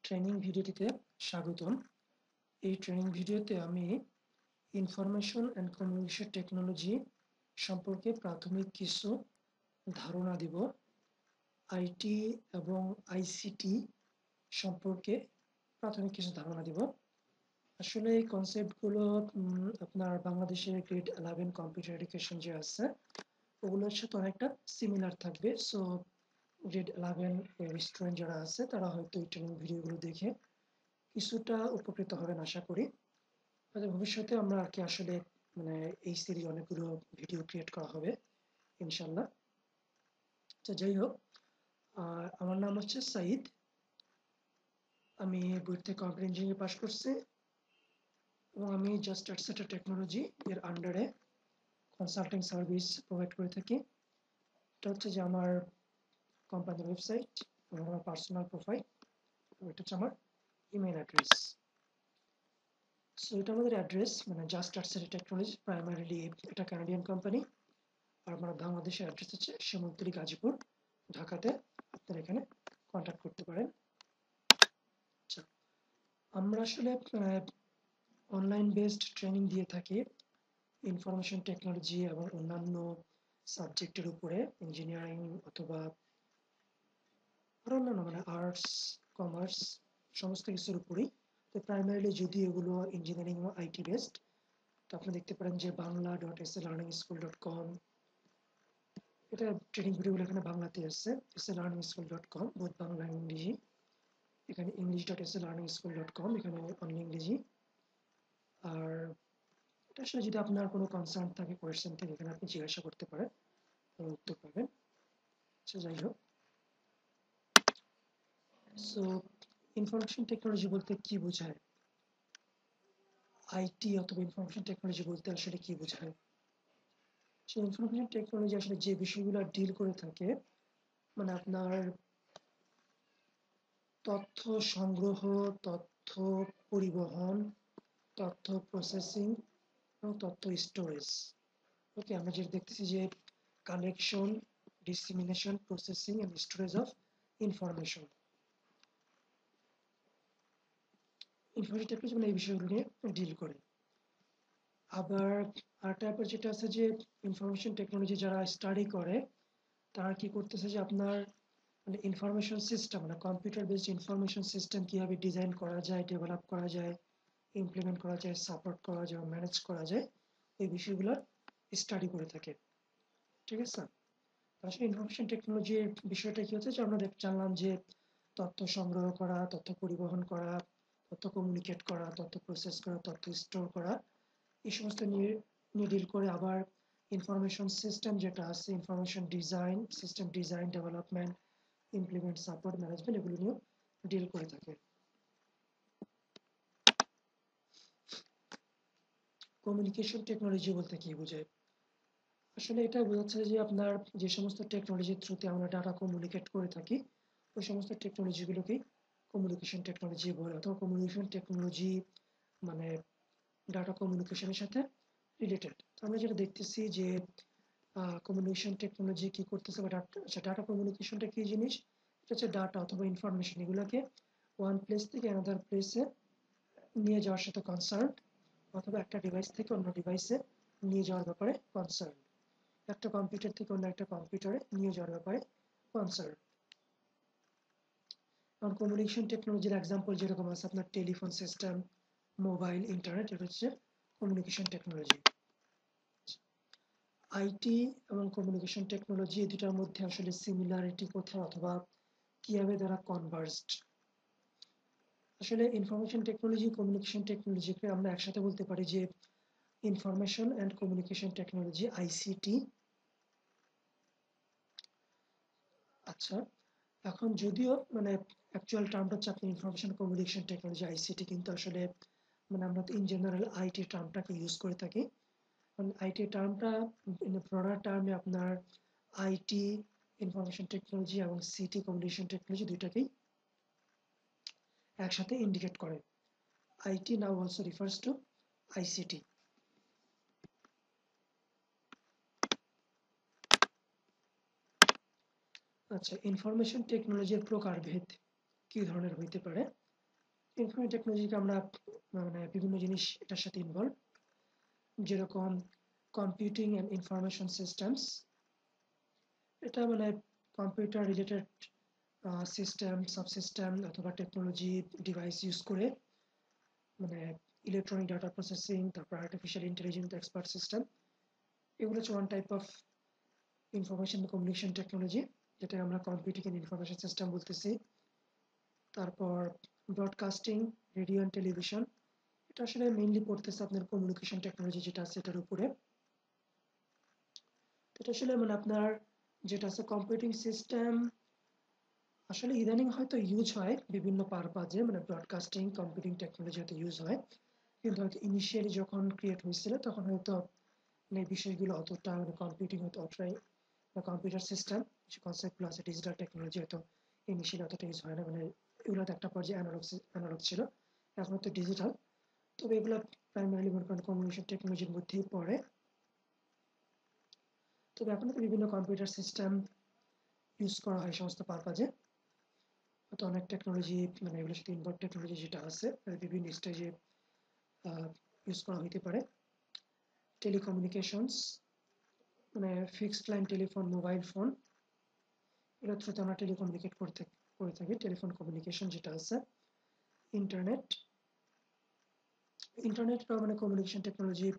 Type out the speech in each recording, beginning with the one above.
Training ভিডিওটিতে স্বাগতম। এই ট্রেনিং ভিডিওতে আমি ইনফরমেশন অ্যান্ড কমিউনিকেশন টেকনোলজি সম্পর্কে প্রাথমিক কিছু ধারণা দিব। আইটি এবং আইসিটি সম্পর্কে প্রাথমিক কিছু ধারণা দিব। আসলে এই কনসেপ্টগুলো আপনার বাংলাদেশের গ্রেড 11 কম্পিউটার এডুকেশন যে আছে ওগুলোর সাথে অনেকটা সিমিলার থাকবে। সো গ্রেড 11 এর স্টুডেন্ট যারা আছে তারা হয়তো এই ট্রেনিং ভিডিওগুলো দেখে কিছুটা উপকৃত হবেন আশা করি। ভবিষ্যতে আমরা আর কি আসলে এই সিরিজ অনেকগুলো ভিডিও ক্রিয়েট করা হবে ইনশাল্লাহ। তো যাই হোক, আমার নাম হচ্ছে সাইদ। আমি বুয়েট থেকে কম্পিউটার ইঞ্জিনিয়ারিং পাশ করছি এবং আমি জাস্ট এটসেট্রা টেকনোলজি এর আন্ডারে কনসাল্টিং সার্ভিস প্রোভাইড করে থাকি। এটা হচ্ছে যে আমার কোম্পানির ওয়েবসাইট এবং আমার পার্সোনাল প্রোফাইল, এটা হচ্ছে আমার ইমেল অ্যাড্রেস। সো এটা আমাদের address, just etcetera technology primarily এটা কানাডিয়ান কোম্পানি। আর আমার বাংলাদেশের অ্যাড্রেস হচ্ছে শিমুলতলি, গাজীপুর, ঢাকাতে। আপনারা এখানে কন্ট্যাক্ট করতে পারেন। আচ্ছা, আমরা আসলে অনলাইন বেসড ট্রেনিং দিয়ে থাকি ইনফরমেশন টেকনোলজি এবং অন্যান্য সাবজেক্টের উপরে, ইঞ্জিনিয়ারিং অথবা আরও অন্যান্য আর্টস, কমার্স সমস্ত কিছুর উপরেই। তো প্রাইমারিলি যদি এগুলো ইঞ্জিনিয়ারিং ও আইটি বেসড, তো আপনি দেখতে পারেন যে bangla.slearningschool.com, এটা ট্রেনিং ভিডিওগুলো এখানে বাংলাতে আসছে, slearningschool.com, বোধ বাংলা ইংরেজি। এখানে english.slearningschool.com, এখানে অনলি ইংরেজি। আর এটা আসলে যদি আপনার কোনো কনসার্ন থাকে, কোয়েশ্চেন থাকে, এখানে আপনি জিজ্ঞাসা করতে পারেন, উত্তর পাবেন। আচ্ছা, যাই হোক, সো ইনফরমেশন টেকনোলজি বলতে কি বোঝায়, আইটি অথবা ইনফরমেশন টেকনোলজি বলতে আসলে কি বোঝায়? সো ইনফরমেশন টেকনোলজি আসলে যে বিষয়গুলো ডিল করে থাকে, আপনার তথ্য সংগ্রহ, তথ্য পরিবহন, তথ্য প্রসেসিং এবং তথ্য স্টোরেজ। ওকে, আমরা যেটা দেখতেছি যে collection, dissemination, processing and storage of information. Information technology এই বিষয়গুলো নিয়ে ডিল করে। আবার আরেকটা ব্যাপার যেটা আছে যে ইনফরমেশন টেকনোলজি যারা স্টাডি করে তারা কি করতেছে যে আপনার information system, computer based information system কিভাবে ডিজাইন করা যায়, ডেভেলপ করা যায়, ইমপ্লিমেন্ট করা যায়, সাপোর্ট করা যায়, ম্যানেজ করা যায়, এই বিষয়গুলো স্টাডি করে থাকে। ঠিক আছে, আসলে ইনফরমেশন টেকনোলজির বিষয়টা কি হচ্ছে যে আমরা জানলাম যে তথ্য সংগ্রহ করা, তথ্য পরিবহন করা, তথ্য কমিউনিকেট করা, তথ্য প্রসেস করা, তথ্য স্টোর করা, এই সমস্ত নিয়ে ডিল করে। আবার ইনফরমেশন সিস্টেম যেটা আছে, information design, system design, development, implement, support, management, এগুলো নিয়েও ডিল করে থাকে। কমিউনিকেশন টেকনোলজি বলতে কি বোঝায়? আসলে এটা বোঝাচ্ছে যে আপনার যে সমস্ত টেকনোলজির থ্রুতে আমরা ডাটা কমিউনিকেট করে থাকি, ওই সমস্ত টেকনোলজিগুলোকেই কমিউনিকেশন টেকনোলজি বলে। অথবা কমিউনিকেশন টেকনোলজি মানে ডাটা কমিউনিকেশনের সাথে রিলেটেড। তো আমরা যেটা দেখতেছি যে কমিউনিকেশন টেকনোলজি কি করতেছে, বা ডাটা কমিউনিকেশনটা কি জিনিস? এটা হচ্ছে ডাটা অথবা ইনফরমেশন, এগুলোকে ওয়ান প্লেস থেকে অ্যানাদার প্লেসে নিয়ে যাওয়ার সাথে কনসার্ন, অথবা একটা ডিভাইস থেকে অন্য ডিভাইসে নিয়ে যাওয়ার ব্যাপারে কনসার্ন, একটা কম্পিউটার থেকে অন্য একটা কম্পিউটারে নিয়ে যাওয়ার ব্যাপারে কনসার্ন। কারণ কমিউনিকেশন টেকনোলজির এক্সাম্পল যেরকম আছে আপনার টেলিফোন সিস্টেম, মোবাইল, ইন্টারনেট, এটা হচ্ছে কমিউনিকেশন টেকনোলজি। আইটি এবং কমিউনিকেশন টেকনোলজি এই দুটার মধ্যে আসলে সিমিলারিটি কোথায়, অথবা কিভাবে তারা কনভার্জড? আসলে ইনফরমেশন টেকনোলজি, কমিউনিকেশন টেকনোলজিকে আমরা একসাথে বলতে পারি যে information and communication technology, ICT. আচ্ছা, এখন যদিও অ্যাকচুয়াল টার্মটা হচ্ছে আপনি ইনফরমেশন কমিউনিকেশন টেকনোলজি, আইসিটি, কিন্তু আসলে আমরা তো ইন জেনারেল আইটি টার্মটাকে ইউজ করে থাকি। আইটি টার্মটা ব্রডার টার্মে আপনার আইটি, ইনফরমেশন টেকনোলজি এবং সিটি, কমিউনিকেশন টেকনোলজি, দুইটাকেই একসাথে ইন্ডিকেট করে। IT now also refers to ICT. আচ্ছা, ইনফরমেশন টেকনোলজির প্রকারভেদ কি ধরনের হইতে পারে? ইনফরমেশন টেকনোলজিকে আমরা মানে বিভিন্ন জিনিস এটার সাথে ইনভলভ, যেরকম কম্পিউটিং অ্যান্ড ইনফরমেশন সিস্টেমস। এটা মানে কম্পিউটার রিলেটেড সিস্টেম, সাবসিস্টেম অথবা টেকনোলজি ডিভাইস ইউজ করে মানে ইলেকট্রনিক ডাটা প্রসেসিং, তারপর আর্টিফিশিয়াল ইন্টেলিজেন্স এক্সপার্ট সিস্টেম, এগুলো হচ্ছে one type of information communication technology, যেটা আমরা কম্পিউটিং অ্যান্ড ইনফরমেশন সিস্টেম বলতেছি। তারপর ব্রডকাস্টিং, রেডিও অ্যান্ড টেলিভিশন, এটা আসলে মেইনলি পড়তেছে আপনার কমিউনিকেশন টেকনোলজি যেটা আছে এটার উপরে। এটা আসলে মানে আপনার যেটা আছে কম্পিউটিং সিস্টেম আসলে ইদানিং হয়তো ইউজ হয় বিভিন্ন পারপাজে, মানে ব্রডকাস্টিং কম্পিউটিং টেকনোলজি হয়তো ইউজ হয়, কিন্তু হয়তো ইনিশিয়ালি যখন ক্রিয়েট হয়েছিল তখন হয়তো মানে এই বিষয়গুলো অতটা মানে কম্পিউটিং হয়তো অতটাই বা কম্পিউটার সিস্টেম যে কনসেপ্টগুলো আছে ডিজিটাল টেকনোলজি হয়তো ইনিশিয়ালি অতটা ইউজ হয় না, মানে এগুলো তো একটা পর্যায়ে অ্যানালগ ছিল, এখন তো ডিজিটাল। তবে এগুলো প্রাইমারিলি মনে করেন কমিউনিকেশন টেকনোলজির মধ্যেই পড়ে। তবে এখন তো বিভিন্ন কম্পিউটার সিস্টেম ইউজ করা হয় সমস্ত পারপাজে, হয়তো অনেক টেকনোলজি মানে এগুলোর সাথে ইনভলভ টেকনোলজি যেটা আছে বিভিন্ন স্টেজে ইউজ করা হইতে পারে। টেলিকমিউনিকেশনস মানে fixed line telephone, mobile phone, এগুলোর থ্রুতে আমরা টেলিকমিউনিকেট করে থাকি, টেলিফোন কমিউনিকেশন যেটা আছে। ইন্টারনেট, ইন্টারনেটটাও মানে কমিউনিকেশন টেকনোলজির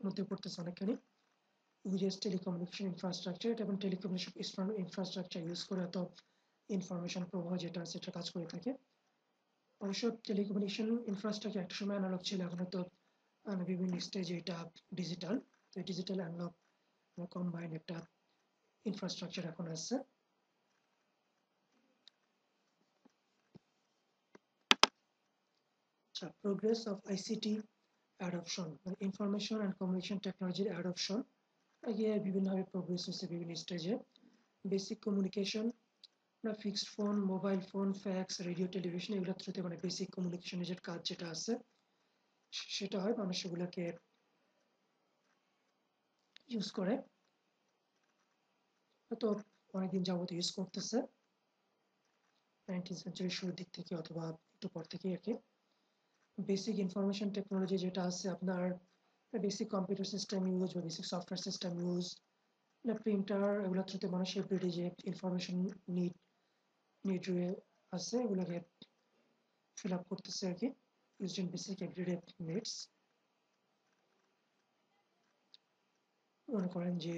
মধ্যে পড়তেছে অনেকখানি। ইউজেস টেলিকমিউনিকেশন ইনফ্রাস্ট্রাকচার, এবং টেলিকমিউনিকেশন ইনফ্রাস্ট্রাকচার ইউজ করে তো ইনফরমেশন প্রবাহ যেটা আছে সেটা কাজ করে থাকে। অবশ্য টেলিকমিউনিকেশন ইনফ্রাস্ট্রাকচার একটা সময় অ্যানালগ ছিল, এখন তো বিভিন্ন স্টেজে এটা ডিজিটাল। তো ডিজিটাল অ্যানালগ কম্বাইন্ড একটা ইনফ্রাস্ট্রাকচার এখন আছে। আচ্ছা, প্রোগ্রেস অফ আইসিটি অ্যাডপশন, মানে ইনফরমেশন অ্যান্ড কমিউনিকেশন টেকনোলজির অ্যাডপশন আগে বিভিন্নভাবে প্রোগ্রেস হচ্ছে বিভিন্ন স্টেজে। Basic communication, fixed phone, mobile phone, fax, radio, television, এগুলোর থ্রুতে মানে বেসিক কমিউনিকেশনের যে কাজ যেটা আছে সেটা হয়, মানুষ সেগুলোকে ইউজ করে, হয়তো অনেকদিন যাবত ইউজ করতেছে 19th সেঞ্চুরির শুরুর দিক থেকে অথবা একটু পর থেকে আর কি। বেসিক ইনফরমেশন টেকনোলজি যেটা আছে আপনার বেসিক কম্পিউটার সিস্টেম ইউজ বা basic software system use, printer, এগুলোর থ্রুতে মানুষ এভরিডে যে ইনফরমেশন নিড আছে এগুলোকে ফিল আপ করতেছে আর কি, use in basic everyday needs. মনে করেন যে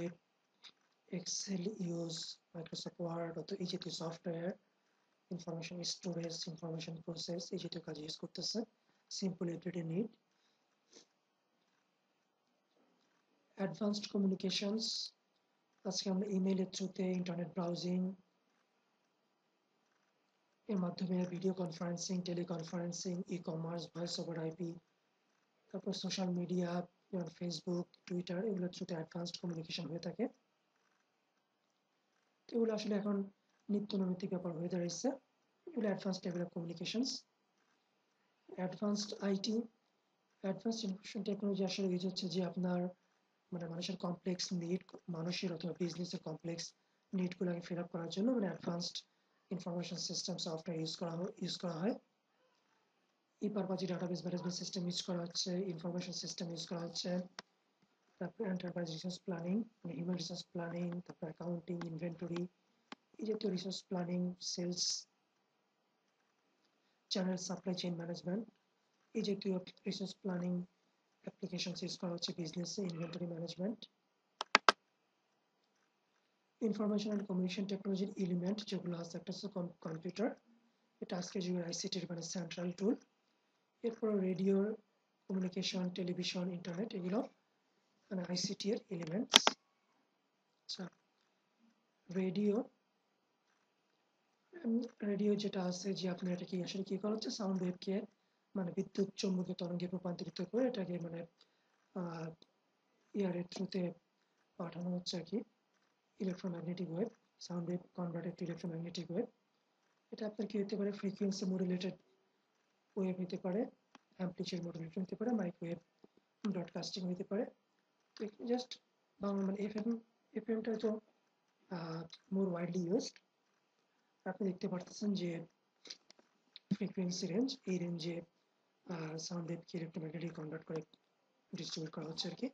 এক্সেল ইউজ, মাইক্রোসফট ওয়ার্ড অত এই জাতীয় software, information storage, information process, এই জাতীয় কাজ ইউজ করতেছে, simple everyday need. Advanced communications, আজকে আমরা ইমেইলের থ্রুতে, ইন্টারনেট ব্রাউজিং এর মাধ্যমে, video conferencing, teleconferencing, e commerce, voice over IP, তারপর সোশ্যাল মিডিয়া যেমন ফেসবুক, টুইটার, এগুলোর থ্রুতে অ্যাডভান্সড কমিউনিকেশন হয়ে থাকে। তো এগুলো আসলে এখন নিত্য নৈমিত্তিক ব্যাপার হয়ে দাঁড়িয়েছে, এগুলো advanced level of communications. Advanced IT, advanced information technology আসলে ইউজ হচ্ছে যে আপনার মানে মানুষের কমপ্লেক্স নিড, মানুষের অথবা বিজনেসের কমপ্লেক্স নিডগুলোকে ফিল আপ করার জন্য মানে advanced information system software use করা হয়। ই পারপাজি ডাটাবেস ম্যানেজমেন্ট সিস্টেম ইউজ করা হচ্ছে, ইনফরমেশন সিস্টেম ইউজ করা হচ্ছে, তারপর এন্টারপ্রাইজ রিসোর্স প্ল্যানিং, মানে হিউম্যান রিসোর্স প্ল্যানিং, তারপর অ্যাকাউন্টিং, ইনভেন্টরি, এই জাতীয় resource planning, sales, channel, supply chain management, এই জাতীয় রিসোর্স প্ল্যানিং অ্যাপ্লিকেশন ইউজ করা হচ্ছে বিজনেসে, inventory management. Information and communication টেকনোলজির এলিমেন্ট যেগুলো আছে, একটা হচ্ছে কম্পিউটার, এটা আজকের যুগের আইসিটির মানে সেন্ট্রাল টুল। এরপর রেডিও, কমিউনিকেশন, টেলিভিশন, ইন্টারনেট, এগুলো মানে আইসিটি এর এলিমেন্টস। আচ্ছা, রেডিও, রেডিও যেটা আছে যে আপনি এটা কি আসলে কি করা হচ্ছে, সাউন্ড ওয়েভকে মানে বিদ্যুৎ চৌম্বকীয় তরঙ্গে রূপান্তরিত করে এটাকে মানে এয়ারের থ্রুতে পাঠানো হচ্ছে আর কি, electromagnetic wave, sound wave converted to electromagnetic wave. এটা আপনার কি হতে পারে, ফ্রিকোয়েন্সি মডুলেটেড ওয়েভ হতে পারে, অ্যামপ্লিটিউড মডুলেটেড হতে পারে, মাইক্রোওয়েভ ব্রডকাস্টিং হতে পারে। তো জাস্ট বাংলা মানে এফএমটা তো মোর ওয়াইডলি ইউজড। আপনি দেখতে পারতেছেন যে ফ্রিকোয়েন্সি রেঞ্জ, এই রেঞ্জে সাউন্ড ওয়েভকে ইলেকট্রোম্যাগনেটিক কনভার্ট করে ডিস্ট্রিবিউট করা হচ্ছে আর কি।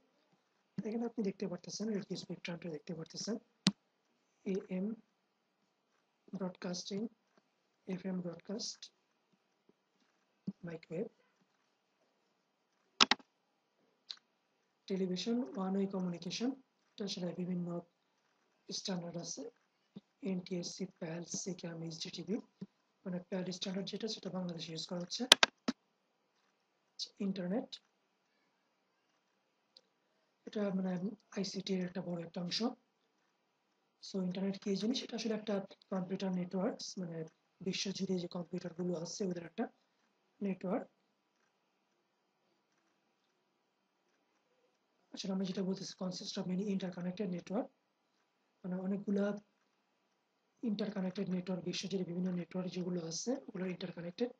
এখানে আপনি দেখতে পারতেছেন রেডিও স্পেকট্রামটা দেখতে পারতেছেন, AM broadcasting, FM broadcast, microwave, television, one way communication, এটা আসলে বিভিন্ন স্ট্যান্ডার্ড আছে, NTSC, PALS, SICAM, HDTV, মানে PAL স্ট্যান্ডার্ড যেটা সেটা বাংলাদেশে ইউজ করা হচ্ছে। ইন্টারনেট, এটা মানে ICT এর একটা বড় একটা অংশ। সো ইন্টারনেট কি জিনিস? এটা আসলে একটা কম্পিউটার নেটওয়ার্কস, মানে বিশ্বজুড়ে যে কম্পিউটারগুলো আছে ওদের একটা নেটওয়ার্ক। আসলে আমরা যেটা বলতেছি consist of many interconnected network, মানে অনেকগুলা ইন্টারকানেক্টেড নেটওয়ার্ক, বিশ্বজুড়ে বিভিন্ন নেটওয়ার্ক যেগুলো আছে ওগুলো ইন্টারকানেক্টেড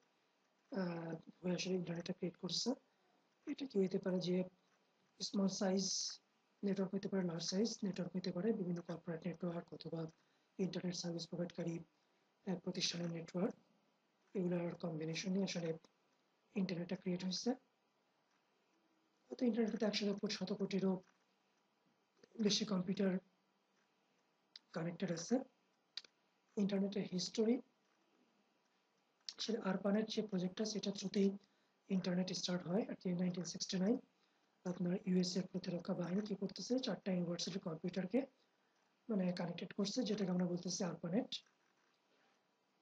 হয়ে আসলে ইন্টারনেটটা ক্রিয়েট করছে। এটা কি হইতে পারে যে স্মল সাইজ নেটওয়ার্ক হতে পারে, লার্জ সাইজ নেটওয়ার্ক হতে পারে, বিভিন্ন কর্পোরেট নেটওয়ার্ক অথবা ইন্টারনেট সার্ভিস প্রোভাইডকারী প্রতিষ্ঠানের নেটওয়ার্ক, এগুলোর কম্বিনেশনে আসলে ইন্টারনেটটা ক্রিয়েট হয়েছে। তো ইন্টারনেটে 100 কোটিরও বেশি কম্পিউটার কানেক্টেড আছে। ইন্টারনেটের হিস্টোরি, আসলে ARPANET যে প্রজেক্টটা সেটা থ্রুতেই ইন্টারনেট স্টার্ট হয় আর কি। 1969 আপনার ইউএসএ প্রতিরক্ষা বাহিনী কি করতেছে, 4টা ইউনিভার্সিটি কম্পিউটারকে মানে কানেক্টেড করছে, যেটাকে আমরা বলতেছি ARPANET।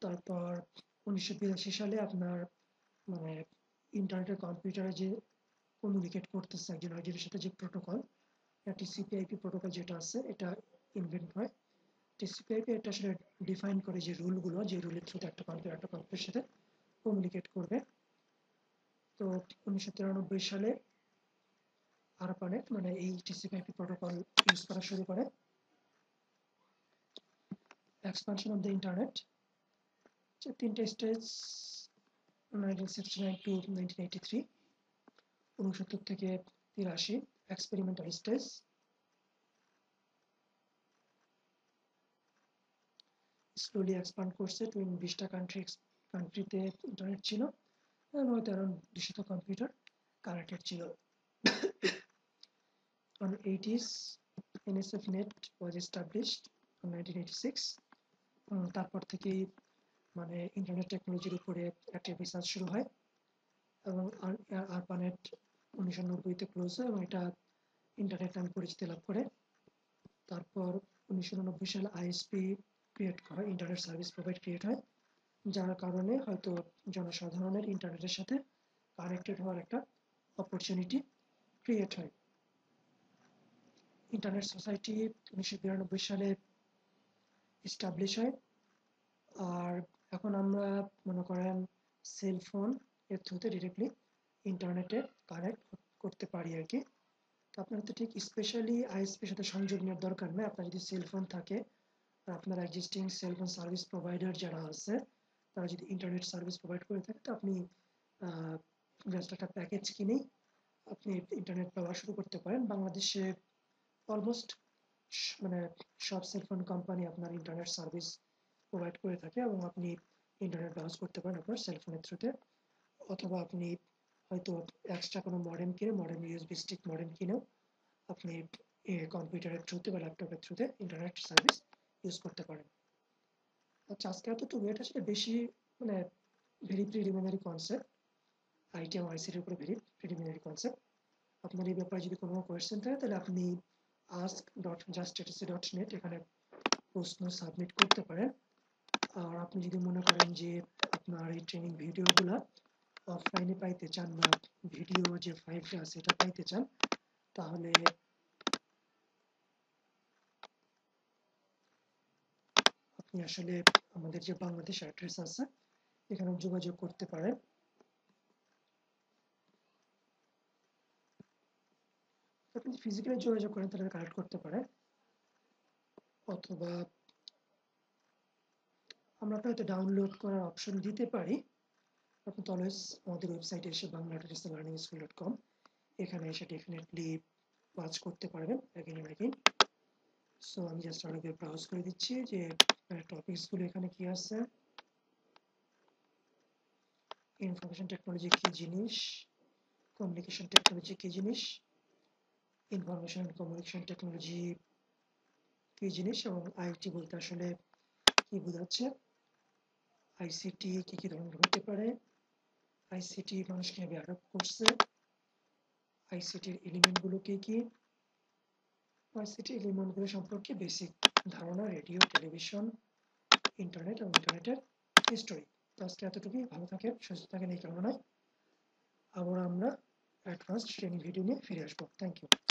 তারপর 1982 সালে আপনার মানে ইন্টারনেটের কম্পিউটারে যে কমিউনিকেট করতেছে একজন আরেকজনের সাথে যে প্রোটোকল, TCP/IP প্রোটোকল যেটা আছে এটা ইনভেন্ট হয়। TCP/IP এটা আসলে ডিফাইন করে যে রুলগুলো, যে রুলের থ্রুতে একটা কম্পিউটারের সাথে কমিউনিকেট করবে। তো 1993 সালে ARPANET মানে এই TCP/IP প্রোটোকল ইউজ করা শুরু করে। এক্সপানশন অফ দ্য ইন্টারনেট, যে 3টে স্টেজ, 1969 টু 1983, 69 থেকে 83 এক্সপেরিমেন্টাল স্টেজ। স্লোলি এক্সপান্ড করছে, 20টা কান্ট্রিতে ইন্টারনেট ছিল এবং 200 কম্পিউটার কানেক্টেড ছিল। On 80s, NSFNet was established in 1986. তারপর থেকেই মানে ইন্টারনেট টেকনোলজির উপরে একটা রিসার্চ শুরু হয় এবং ARPANET 1990-তে ক্লোজ হয় এবং এটা ইন্টারনেট নামে পরিচিতি লাভ করে। তারপর 1999 সালে ISP ক্রিয়েট হয়, ইন্টারনেট সার্ভিস প্রোভাইড ক্রিয়েট হয়, যার কারণে হয়তো জনসাধারণের ইন্টারনেটের সাথে কানেক্টেড হওয়ার একটা অপরচুনিটি ক্রিয়েট হয়। ইন্টারনেট সোসাইটি 1992 সালে এস্টাবলিশ হয়। আর এখন আমরা মনে করেন সেলফোন এর থ্রুতে ডিরেক্টলি ইন্টারনেটে কানেক্ট করতে পারি আর কি। তো আপনার তো ঠিক স্পেশালি আইএসপির সাথে সংযোগ নেওয়ার দরকার নেই। আপনার যদি সেলফোন থাকে আর আপনার এক্সিস্টিং সেলফোন সার্ভিস প্রোভাইডার যারা আছে তারা যদি ইন্টারনেট সার্ভিস প্রোভাইড করে থাকে, তো আপনি জাস্ট একটা প্যাকেজ কিনেই আপনি ইন্টারনেট ব্যবহার শুরু করতে পারেন। বাংলাদেশে অলমোস্ট মানে সব সেলফোন কোম্পানি আপনার ইন্টারনেট সার্ভিস প্রোভাইড করে থাকে এবং আপনি ইন্টারনেট ব্রাউজ করতে পারেন আপনার সেলফোনের থ্রুতে, অথবা আপনি হয়তো এক্সট্রা কোনো মডেম কিনে, মডেম ইউএসবি স্টিক মডেম কিনেও আপনি কম্পিউটারের থ্রুতে বা ল্যাপটপের থ্রুতে ইন্টারনেট সার্ভিস ইউজ করতে পারেন। আচ্ছা, আজকে এতটুকু, এটা আসলে বেশি মানে ভেরি প্রিলিমিনারি কনসেপ্ট, আইটি এবং আইসিটির উপরে ভেরি প্রিলিমিনারি কনসেপ্ট। আপনার এই ব্যাপারে যদি কোনো কোয়েশ্চেন থাকে তাহলে আপনি ask.juststatistics.net এখানে প্রশ্ন সাবমিট করতে পারেন। আর আপনি যদি মনে করেন যে আপনার এই ট্রেনিং ভিডিওগুলো অফলাইনে পাইতে চান বা ভিডিও যে ফাইলটা আছে এটা পাইতে চান, তাহলে আপনি আসলে আমাদের যে বাংলাদেশ অ্যাড্রেস আছে এখানে যোগাযোগ করতে পারেন। আপনি ফিজিক্যালি যোগাযোগ করেন তাহলে কালেক্ট করতে পারেন, অথবা আমরা আপনাকে ডাউনলোড করার অপশন দিতে পারি। আপনি তো অলওয়েজ আমাদের ওয়েবসাইটে এসে bangladesh.learningschool.com এখানে এসে ডেফিনেটলি ওয়াচ করতে পারবেন অ্যাগেন এন্ড অ্যাগেন। সো আমি জাস্ট আরেকবার ব্রাউজ করে দিচ্ছি যে টপিকসগুলো এখানে কি আছে। ইনফরমেশন টেকনোলজি কী জিনিস, কমিউনিকেশন টেকনোলজি কী জিনিস, ইনফরমেশন অ্যান্ড কমিউনিকেশন টেকনোলজি কী জিনিস এবং আইটি বলতে আসলে কী বোঝাচ্ছে, আইসিটি কী কী ধরনের হতে পারে, আইসিটি মানুষ কীভাবে অ্যাডপ্ট করছে, আইসিটির এলিমেন্টগুলো কী কী, আইসিটি এলিমেন্টগুলো সম্পর্কে বেসিক ধারণা, রেডিও, টেলিভিশন, ইন্টারনেট এবং ইন্টারনেটের হিস্টোরি। তো আজকে এতটুকুই। ভালো থাকেন, সুস্থ থাকেন এই কামনায়। আবার আমরা অ্যাডভান্সড ট্রেনিং ভিডিও নিয়ে ফিরে আসবো। Thank you.